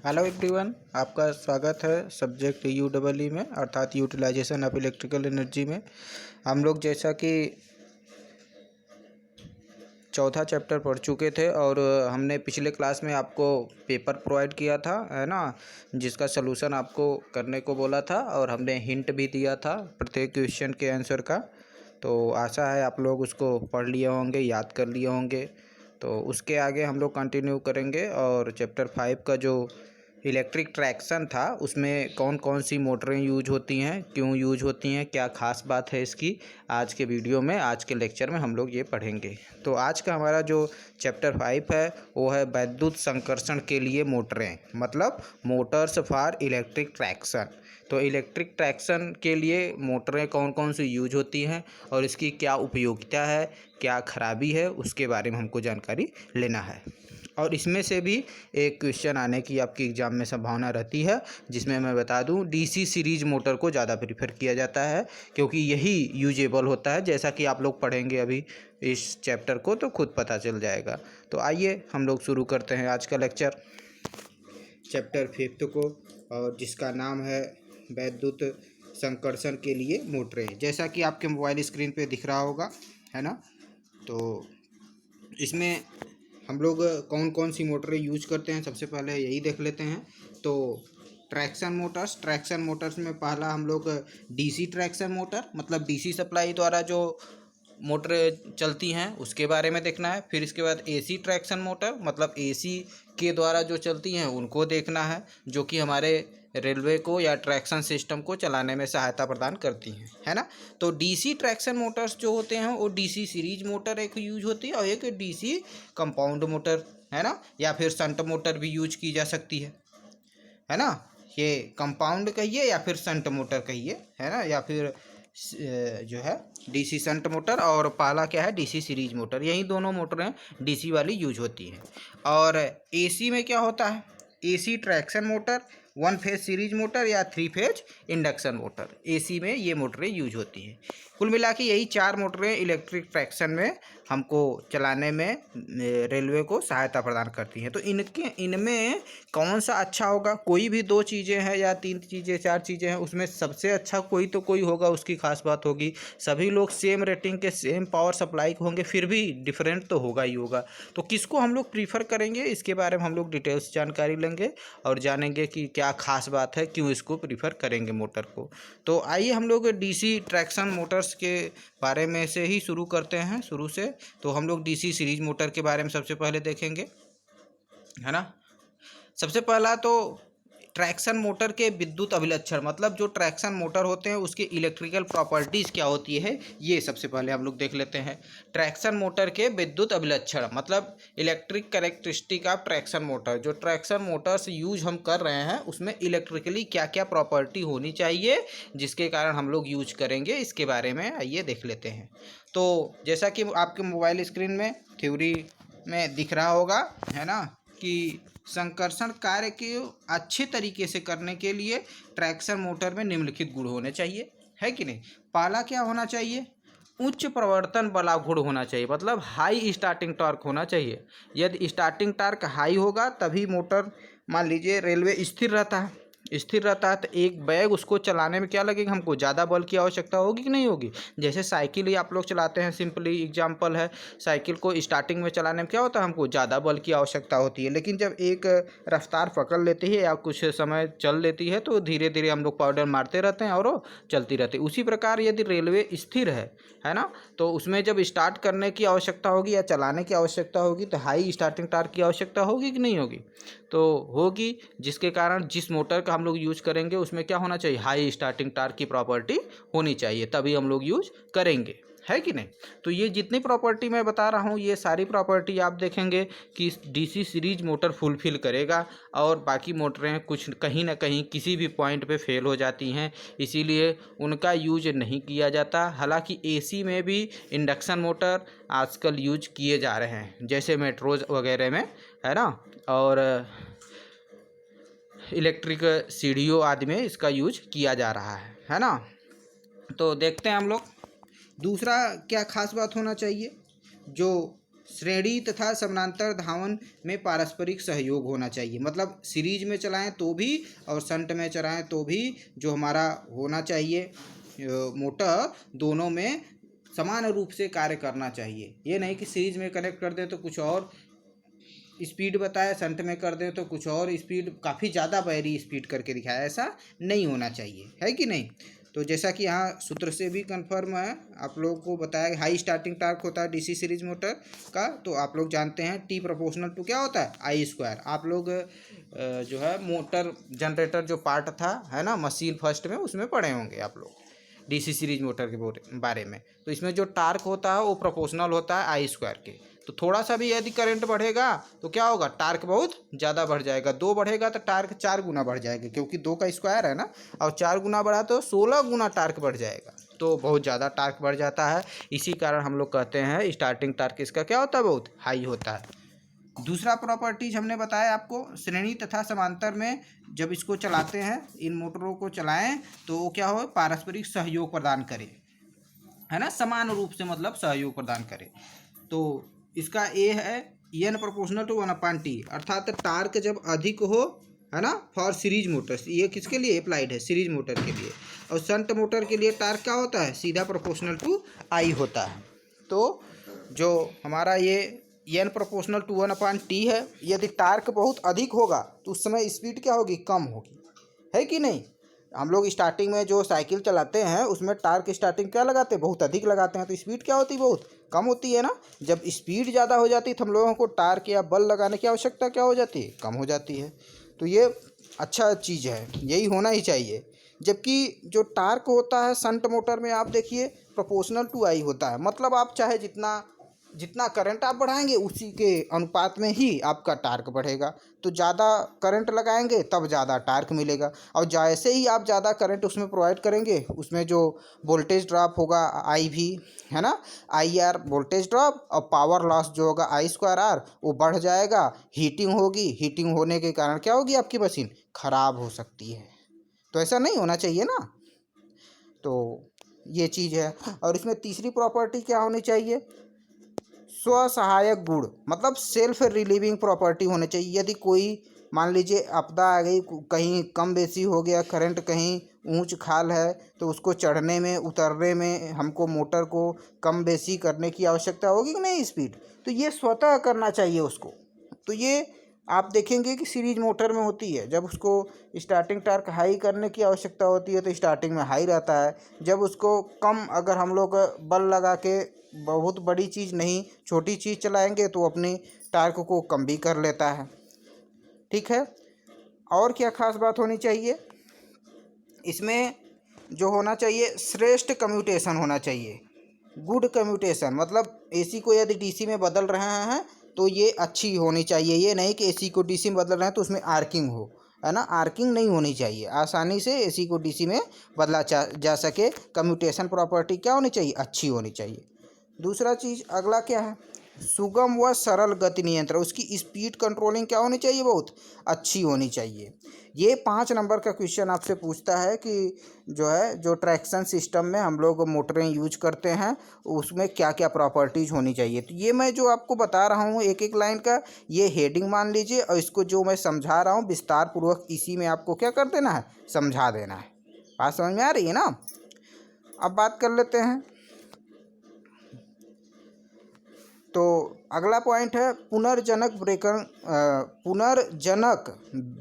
Hello everyone, आपका स्वागत है सब्जेक्ट यूई में अर्थात यूटिलाइजेशन ऑफ इलेक्ट्रिकल एनर्जी में। हम लोग जैसा कि चौथा चैप्टर पढ़ चुके थे और हमने पिछले क्लास में आपको पेपर प्रोवाइड किया था, है ना, जिसका सलूशन आपको करने को बोला था और हमने हिंट भी दिया था प्रत्येक क्वेश्चन के आंसर का। तो आशा है आप लोग उसको पढ़ लिए होंगे, याद कर लिए होंगे। तो उसके आगे हम लोग कंटिन्यू करेंगे और चैप्टर 5 का जो इलेक्ट्रिक ट्रैक्शन था उसमें कौन कौन सी मोटरें यूज होती हैं, क्यों यूज होती हैं, क्या ख़ास बात है इसकी, आज के वीडियो में, आज के लेक्चर में हम लोग ये पढ़ेंगे। तो आज का हमारा जो चैप्टर 5 है वो है वैद्युत संकर्षण के लिए मोटरें, मतलब मोटर्स फॉर इलेक्ट्रिक ट्रैक्शन। तो इलेक्ट्रिक ट्रैक्शन के लिए मोटरें कौन कौन सी यूज होती हैं और इसकी क्या उपयोगिता है, क्या खराबी है, उसके बारे में हमको जानकारी लेना है। और इसमें से भी एक क्वेश्चन आने की आपकी एग्ज़ाम में संभावना रहती है, जिसमें मैं बता दूं डीसी सीरीज मोटर को ज़्यादा प्रीफर किया जाता है, क्योंकि यही यूजेबल होता है। जैसा कि आप लोग पढ़ेंगे अभी इस चैप्टर को तो खुद पता चल जाएगा। तो आइए हम लोग शुरू करते हैं आज का लेक्चर, चैप्टर 5 को, और जिसका नाम है वैद्युत संकर्षण के लिए मोटरें। जैसा कि आपके मोबाइल स्क्रीन पे दिख रहा होगा, है ना। तो इसमें हम लोग कौन कौन सी मोटरें यूज करते हैं सबसे पहले यही देख लेते हैं। तो ट्रैक्शन मोटर्स में पहला हम लोग डीसी ट्रैक्शन मोटर, मतलब डीसी सप्लाई द्वारा जो मोटरें चलती हैं उसके बारे में देखना है। फिर इसके बाद एसी ट्रैक्शन मोटर, मतलब एसी के द्वारा जो चलती हैं उनको देखना है, जो कि हमारे रेलवे को या ट्रैक्शन सिस्टम को चलाने में सहायता प्रदान करती हैं, है ना। तो डीसी ट्रैक्शन मोटर्स जो होते हैं वो डीसी सीरीज मोटर एक यूज होती है और एक डीसी कंपाउंड मोटर, है ना, या फिर शंट मोटर भी यूज की जा सकती है ना। ये कंपाउंड कहिए या फिर शंट मोटर कहिए, है ना, या फिर जो है डीसी शंट मोटर, और पहला क्या है डीसी सीरीज मोटर। यही दोनों मोटरें डीसी वाली यूज होती हैं। और एसी में क्या होता है, AC traction motor, 1 phase series motor या 3 फेज इंडक्शन मोटर, एसी में ये मोटरें यूज होती हैं। कुल मिला के यही 4 मोटरें इलेक्ट्रिक ट्रैक्शन में हमको चलाने में रेलवे को सहायता प्रदान करती हैं। तो इनमें कौन सा अच्छा होगा, कोई भी 2 चीज़ें हैं या 3 चीज़ें 4 चीज़ें हैं, उसमें सबसे अच्छा कोई तो कोई होगा, उसकी खास बात होगी। सभी लोग सेम रेटिंग के सेम पावर सप्लाई के होंगे, फिर भी डिफरेंट तो होगा ही होगा। तो किसको हम लोग प्रीफर करेंगे इसके बारे में हम लोग डिटेल्स जानकारी लेंगे और जानेंगे कि क्या खास बात है, क्यों इसको प्रीफर करेंगे मोटर को। तो आइए हम लोग डीसी ट्रैक्शन मोटर्स के बारे में से ही शुरू करते हैं, शुरू से। तो हम लोग डीसी सीरीज मोटर के बारे में सबसे पहले देखेंगे, है ना। सबसे पहला तो ट्रैक्शन मोटर के विद्युत अभिलक्षण, मतलब जो ट्रैक्शन मोटर होते हैं उसके इलेक्ट्रिकल प्रॉपर्टीज़ क्या होती है, ये सबसे पहले हम लोग देख लेते हैं। ट्रैक्शन मोटर के विद्युत अभिलक्षण मतलब electric characteristic of traction motor. जो ट्रैक्शन मोटर्स यूज हम कर रहे हैं उसमें इलेक्ट्रिकली क्या क्या प्रॉपर्टी होनी चाहिए जिसके कारण हम लोग यूज करेंगे, इसके बारे में आइए देख लेते हैं। तो जैसा कि आपके मोबाइल स्क्रीन में थ्योरी में दिख रहा होगा, है ना, कि संकर्षण कार्य के अच्छे तरीके से करने के लिए ट्रैक्शन मोटर में निम्नलिखित गुण होने चाहिए, है कि नहीं। पहला क्या होना चाहिए, उच्च प्रवर्तन बला गुण होना चाहिए, मतलब हाई स्टार्टिंग टॉर्क होना चाहिए। यदि स्टार्टिंग टॉर्क हाई होगा तभी मोटर, मान लीजिए रेलवे स्थिर रहता है, तो एक बैग उसको चलाने में क्या लगेगा, हमको ज़्यादा बल की आवश्यकता होगी कि नहीं होगी। जैसे साइकिल ही आप लोग चलाते हैं, सिंपली एग्जांपल है, साइकिल को स्टार्टिंग में चलाने में क्या होता है, हमको ज़्यादा बल की आवश्यकता होती है, लेकिन जब एक रफ्तार पकड़ लेती है या कुछ समय चल लेती है तो धीरे धीरे हम लोग पाउडर मारते रहते हैं और वो चलती रहती है। उसी प्रकार यदि रेलवे स्थिर है ना, तो उसमें जब स्टार्ट करने की आवश्यकता होगी या चलाने की आवश्यकता होगी तो हाई स्टार्टिंग टॉर्क की आवश्यकता होगी कि नहीं होगी, तो होगी। जिसके कारण जिस मोटर का हम लोग यूज करेंगे उसमें क्या होना चाहिए, हाई स्टार्टिंग टॉर्क की प्रॉपर्टी होनी चाहिए, तभी हम लोग यूज करेंगे, है कि नहीं। तो ये जितनी प्रॉपर्टी मैं बता रहा हूँ ये सारी प्रॉपर्टी आप देखेंगे कि डीसी सीरीज मोटर फुलफिल करेगा, और बाकी मोटरें कुछ कहीं ना कहीं किसी भी पॉइंट पे फेल हो जाती हैं, इसीलिए उनका यूज नहीं किया जाता। हालांकि एसी में भी इंडक्शन मोटर आजकल यूज किए जा रहे हैं, जैसे मेट्रोज वगैरह में, है ना, और इलेक्ट्रिक सीढ़ियों आदि में इसका यूज किया जा रहा है ना। तो देखते हैं हम लोग दूसरा क्या खास बात होना चाहिए, जो श्रेणी तथा समानांतर धावन में पारस्परिक सहयोग होना चाहिए, मतलब सीरीज में चलाएं तो भी और शंट में चलाएं तो भी जो हमारा होना चाहिए मोटर, दोनों में समान रूप से कार्य करना चाहिए। ये नहीं कि सीरीज में कनेक्ट कर दे तो कुछ और स्पीड बताए, शंट में कर दे तो कुछ और स्पीड, काफ़ी ज़्यादा बैरी स्पीड करके दिखाया, ऐसा नहीं होना चाहिए, है कि नहीं। तो जैसा कि यहाँ सूत्र से भी कंफर्म है, आप लोगों को बताया हाई स्टार्टिंग टार्क होता है डीसी सीरीज मोटर का, तो आप लोग जानते हैं टी प्रोपोर्शनल टू क्या होता है, आई स्क्वायर। आप लोग जो है मोटर जनरेटर जो पार्ट था है ना मशीन फर्स्ट में, उसमें पढ़े होंगे आप लोग डीसी सीरीज मोटर के बारे में। तो इसमें जो टार्क होता है वो प्रोपोर्शनल होता है आई स्क्वायर के। तो थोड़ा सा भी यदि करंट बढ़ेगा तो क्या होगा, टार्क बहुत ज़्यादा बढ़ जाएगा। 2 बढ़ेगा तो टार्क 4 गुना बढ़ जाएगा, क्योंकि 2 का स्क्वायर है ना, और 4 गुना बढ़ा तो 16 गुना टार्क बढ़ जाएगा, तो बहुत ज़्यादा टार्क बढ़ जाता है। इसी कारण हम लोग कहते हैं स्टार्टिंग टार्क इसका क्या होता है, बहुत हाई होता है। दूसरा प्रॉपर्टीज हमने बताया आपको, श्रेणी तथा समांतर में जब इसको चलाते हैं, इन मोटरों को चलाएं तो वो क्या हो, पारस्परिक सहयोग प्रदान करे, है ना, समान रूप से मतलब सहयोग प्रदान करे। तो इसका ए है एन प्रोपोर्शनल टू 1/T, अर्थात टार्क जब अधिक हो, है ना, फॉर सीरीज मोटर्स, ये किसके लिए अप्लाइड है, सीरीज मोटर के लिए। और शंट मोटर के लिए टार्क क्या होता है, सीधा प्रोपोर्शनल टू आई होता है। तो जो हमारा ये एन प्रोपोर्शनल टू 1/T है, यदि टार्क बहुत अधिक होगा तो उस समय स्पीड क्या होगी, कम होगी, है कि नहीं। हम लोग स्टार्टिंग में जो साइकिल चलाते हैं उसमें टार्क स्टार्टिंग क्या लगाते हैं, बहुत अधिक लगाते हैं, तो स्पीड क्या होती है, बहुत कम होती है ना। जब स्पीड ज़्यादा हो जाती है तो हम लोगों को टार्क या बल लगाने की आवश्यकता क्या हो जाती है, कम हो जाती है। तो ये अच्छा चीज़ है, यही होना ही चाहिए। जबकि जो टार्क होता है शंट मोटर में, आप देखिए प्रोपोर्शनल टू आई होता है, मतलब आप चाहे जितना करंट आप बढ़ाएंगे उसी के अनुपात में ही आपका टार्क बढ़ेगा। तो ज़्यादा करंट लगाएंगे तब ज़्यादा टार्क मिलेगा, और जैसे ही आप ज़्यादा करंट उसमें प्रोवाइड करेंगे उसमें जो वोल्टेज ड्रॉप होगा आई भी, है ना, आई आर वोल्टेज ड्रॉप, और पावर लॉस जो होगा आई स्क्वायर आर, वो बढ़ जाएगा। हीटिंग होगी, हीटिंग होने के कारण क्या होगी, आपकी मशीन ख़राब हो सकती है। तो ऐसा नहीं होना चाहिए ना। तो ये चीज़ है। और इसमें तीसरी प्रॉपर्टी क्या होनी चाहिए, स्वसहायक गुण, मतलब सेल्फ रिलीविंग प्रॉपर्टी होनी चाहिए। यदि कोई मान लीजिए आपदा आ गई, कहीं कम बेसी हो गया करंट, कहीं ऊंच खाल है, तो उसको चढ़ने में उतरने में हमको मोटर को कम बेसी करने की आवश्यकता होगी कि नहीं स्पीड, तो ये स्वतः करना चाहिए उसको। तो ये आप देखेंगे कि सीरीज मोटर में होती है, जब उसको स्टार्टिंग टार्क हाई करने की आवश्यकता होती है तो स्टार्टिंग में हाई रहता है। जब उसको कम, अगर हम लोग बल लगा के बहुत बड़ी चीज़ नहीं छोटी चीज़ चलाएंगे तो अपनी टार्क को कम भी कर लेता है, ठीक है। और क्या खास बात होनी चाहिए इसमें, जो होना चाहिए श्रेष्ठ कम्यूटेशन होना चाहिए, गुड कम्यूटेशन, मतलब एसी को यदि डीसी में बदल रहे हैं तो ये अच्छी होनी चाहिए। ये नहीं कि एसी को डीसी में बदल रहे हैं तो उसमें आर्किंग हो, है ना, आर्किंग नहीं होनी चाहिए, आसानी से एसी को डीसी में बदला जा सके। कम्यूटेशन प्रॉपर्टी क्या होनी चाहिए, अच्छी होनी चाहिए। दूसरा चीज़ अगला क्या है, सुगम व सरल गति नियंत्रण, उसकी स्पीड कंट्रोलिंग क्या होनी चाहिए, बहुत अच्छी होनी चाहिए। ये 5 नंबर का क्वेश्चन आपसे पूछता है कि जो ट्रैक्शन सिस्टम में हम लोग मोटरें यूज करते हैं उसमें क्या क्या प्रॉपर्टीज़ होनी चाहिए। तो ये मैं जो आपको बता रहा हूँ एक एक लाइन का, ये हेडिंग मान लीजिए, और इसको जो मैं समझा रहा हूँ विस्तार पूर्वक इसी में आपको क्या कर देना है, समझा देना है। बात समझ में आ रही है ना। अब बात कर लेते हैं, तो अगला पॉइंट है पुनर्जनक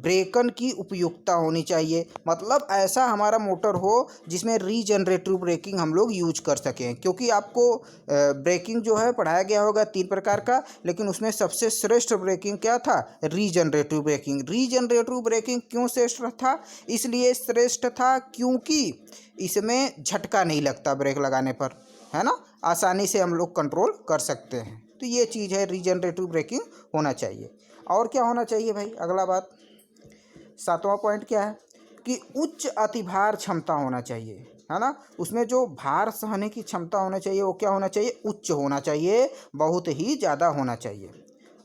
ब्रेकन की उपयुक्तता होनी चाहिए। मतलब ऐसा हमारा मोटर हो जिसमें रीजनरेटिव ब्रेकिंग हम लोग यूज कर सकें, क्योंकि आपको ब्रेकिंग जो है पढ़ाया गया होगा 3 प्रकार का, लेकिन उसमें सबसे श्रेष्ठ ब्रेकिंग क्या था, रीजनरेटिव ब्रेकिंग। रीजनरेटिव ब्रेकिंग क्यों श्रेष्ठ था, इसलिए श्रेष्ठ था क्योंकि इसमें झटका नहीं लगता ब्रेक लगाने पर, है ना, आसानी से हम लोग कंट्रोल कर सकते हैं। तो ये चीज़ है, रीजनरेटिव ब्रेकिंग होना चाहिए। और क्या होना चाहिए भाई, अगला बात 7वां पॉइंट क्या है कि उच्च अतिभार क्षमता होना चाहिए, है ना। उसमें जो भार सहने की क्षमता होना चाहिए वो क्या होना चाहिए, उच्च होना चाहिए, बहुत ही ज़्यादा होना चाहिए।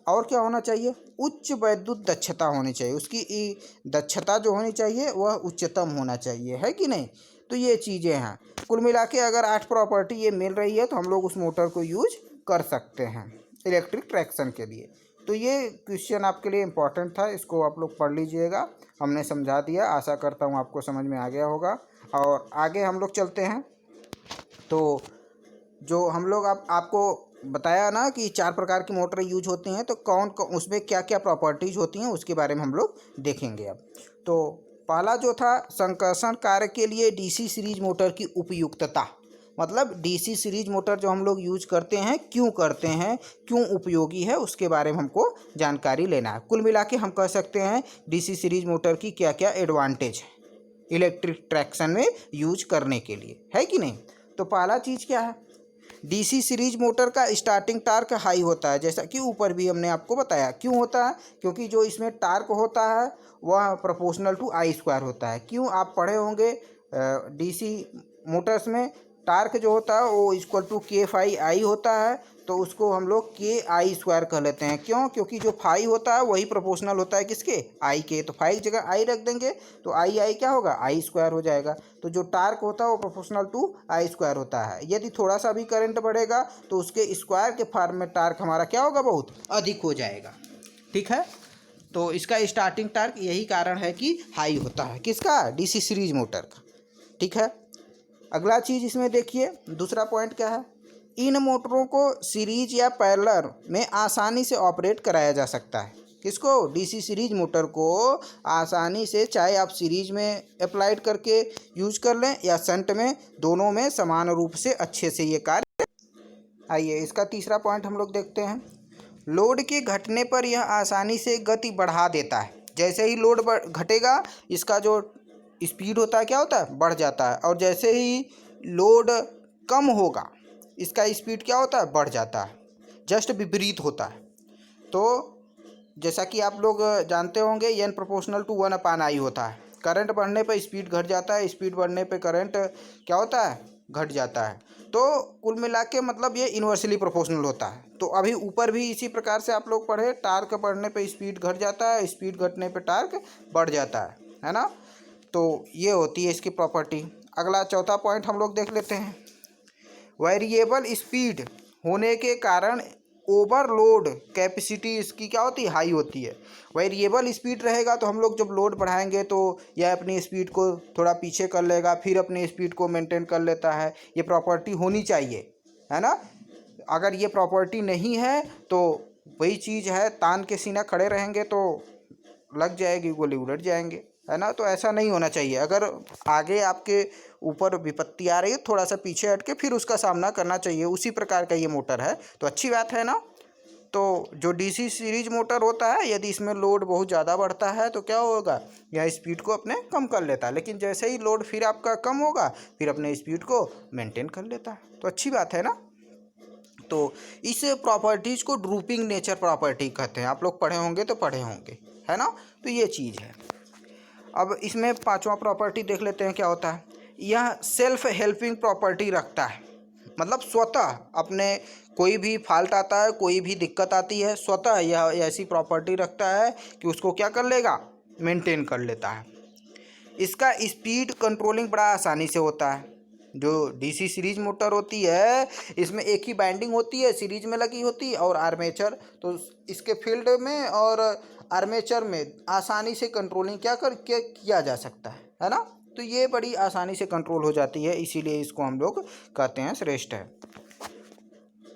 और क्या होना चाहिए, उच्च वैद्युत दक्षता होनी चाहिए, उसकी दक्षता जो होनी चाहिए वह उच्चतम होना चाहिए, है कि नहीं। तो ये चीज़ें हैं, कुल मिला के अगर 8 प्रॉपर्टी ये मिल रही है तो हम लोग उस मोटर को यूज कर सकते हैं। इलेक्ट्रिक ट्रैक्शन के लिए। तो ये क्वेश्चन आपके लिए इम्पोर्टेंट था, इसको आप लोग पढ़ लीजिएगा। हमने समझा दिया, आशा करता हूँ आपको समझ में आ गया होगा। और आगे हम लोग चलते हैं। तो जो हम लोग आपको बताया ना कि 4 प्रकार की मोटर यूज होती हैं, तो उसमें क्या क्या प्रॉपर्टीज होती हैं उसके बारे में हम लोग देखेंगे अब। तो पहला जो था, संकर्षण कार्य के लिए डीसी सीरीज मोटर की उपयुक्तता। मतलब डीसी सीरीज मोटर जो हम लोग यूज करते हैं, क्यों करते हैं, क्यों उपयोगी है, उसके बारे में हमको जानकारी लेना है। कुल मिला के हम कह सकते हैं डीसी सीरीज मोटर की क्या क्या एडवांटेज है इलेक्ट्रिक ट्रैक्शन में यूज करने के लिए, है कि नहीं। तो पहला चीज़ क्या है, डीसी सीरीज मोटर का स्टार्टिंग टार्क हाई होता है, जैसा कि ऊपर भी हमने आपको बताया। क्यों होता है, क्योंकि जो इसमें टार्क होता है वह प्रोपोर्शनल टू आई स्क्वायर होता है। क्यों, आप पढ़े होंगे डीसी मोटर्स में टार्क जो होता है वो इक्वल टू के फाई आई होता है, तो उसको हम लोग के आई स्क्वायर कह लेते हैं। क्यों, क्योंकि जो फाई होता है वही प्रोपोर्शनल होता है किसके, आई के। तो फाई की जगह आई रख देंगे तो आई आई क्या होगा, आई स्क्वायर हो जाएगा। तो जो टार्क होता है वो प्रोपोर्शनल टू आई स्क्वायर होता है। यदि थोड़ा सा भी करंट बढ़ेगा तो उसके स्क्वायर के फॉर्म में टार्क हमारा क्या होगा, बहुत अधिक हो जाएगा। ठीक है, तो इसका स्टार्टिंग टार्क यही कारण है कि हाई होता है, किसका, डीसी सीरीज मोटर का। ठीक है, अगला चीज़ इसमें देखिए, दूसरा पॉइंट क्या है, इन मोटरों को सीरीज या पैरेलल में आसानी से ऑपरेट कराया जा सकता है। किसको, डीसी सीरीज मोटर को आसानी से, चाहे आप सीरीज में अप्लाइड करके यूज कर लें या शंट में, दोनों में समान रूप से अच्छे से ये कार्य। आइए इसका तीसरा पॉइंट हम लोग देखते हैं। लोड के घटने पर यह आसानी से गति बढ़ा देता है। जैसे ही लोड घटेगा, इसका जो स्पीड होता है क्या होता है, बढ़ जाता है। और जैसे ही लोड कम होगा, इसका स्पीड क्या होता है, बढ़ जाता है। जस्ट विपरीत होता है। तो जैसा कि आप लोग जानते होंगे, एन प्रोपोर्शनल टू 1/I होता है। करंट बढ़ने पर स्पीड घट जाता है, स्पीड बढ़ने पर करंट क्या होता है, घट जाता है। तो कुल मिला के मतलब ये इन्वर्सली प्रोपोर्शनल होता है। तो अभी ऊपर भी इसी प्रकार से आप लोग पढ़े, टार्क बढ़ने पे स्पीड घट जाता है, स्पीड घटने पे टार्क बढ़ जाता है ना। तो ये होती है इसकी प्रॉपर्टी। अगला चौथा पॉइंट हम लोग देख लेते हैं। वेरिएबल स्पीड होने के कारण ओवरलोड कैपेसिटी इसकी क्या होती है, हाई होती है। वेरिएबल स्पीड रहेगा तो हम लोग जब लोड बढ़ाएंगे तो यह अपनी स्पीड को थोड़ा पीछे कर लेगा, फिर अपनी स्पीड को मेंटेन कर लेता है। ये प्रॉपर्टी होनी चाहिए, है ना। अगर ये प्रॉपर्टी नहीं है तो वही चीज़ है, तान के सीना खड़े रहेंगे तो लग जाएगी, गोली उलट जाएंगे, है ना। तो ऐसा नहीं होना चाहिए। अगर आगे आपके ऊपर विपत्ति आ रही है, थोड़ा सा पीछे हट के फिर उसका सामना करना चाहिए। उसी प्रकार का ये मोटर है, तो अच्छी बात है ना। तो जो डीसी सीरीज मोटर होता है, यदि इसमें लोड बहुत ज़्यादा बढ़ता है तो क्या होगा, यह स्पीड को अपने कम कर लेता है। लेकिन जैसे ही लोड फिर आपका कम होगा, फिर अपने स्पीड को मेंटेन कर लेता है। तो अच्छी बात है ना। तो इस प्रॉपर्टीज़ को ड्रूपिंग नेचर प्रॉपर्टी कहते हैं। आप लोग पढ़े होंगे तो पढ़े होंगे, है ना। तो ये चीज़ है। अब इसमें पांचवा प्रॉपर्टी देख लेते हैं क्या होता है। यह सेल्फ हेल्पिंग प्रॉपर्टी रखता है। मतलब स्वतः अपने, कोई भी फॉल्ट आता है, कोई भी दिक्कत आती है, स्वतः यह ऐसी प्रॉपर्टी रखता है कि उसको क्या कर लेगा, मेंटेन कर लेता है। इसका स्पीड कंट्रोलिंग बड़ा आसानी से होता है। जो डीसी सीरीज मोटर होती है, इसमें एक ही बाइंडिंग होती है, सीरीज में लगी होती है, और आर्मेचर। तो इसके फील्ड में और आर्मेचर में आसानी से कंट्रोलिंग किया जा सकता है ना। तो ये बड़ी आसानी से कंट्रोल हो जाती है, इसीलिए इसको हम लोग कहते हैं श्रेष्ठ है।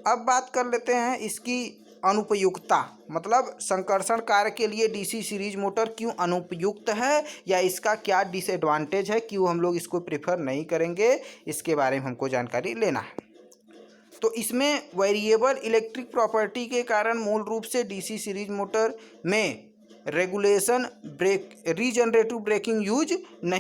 अब बात कर लेते हैं इसकी अनुपयुक्तता। मतलब संकर्षण कार्य के लिए डीसी सीरीज मोटर क्यों अनुपयुक्त है, या इसका क्या डिसएडवांटेज है, क्यों हम लोग इसको प्रेफर नहीं करेंगे, इसके बारे में हमको जानकारी लेना है। तो इसमें वेरिएबल इलेक्ट्रिक प्रॉपर्टी के कारण मूल रूप से डीसी सीरीज मोटर में रेगुलेशन रीजनरेटिव ब्रेकिंग यूज नहीं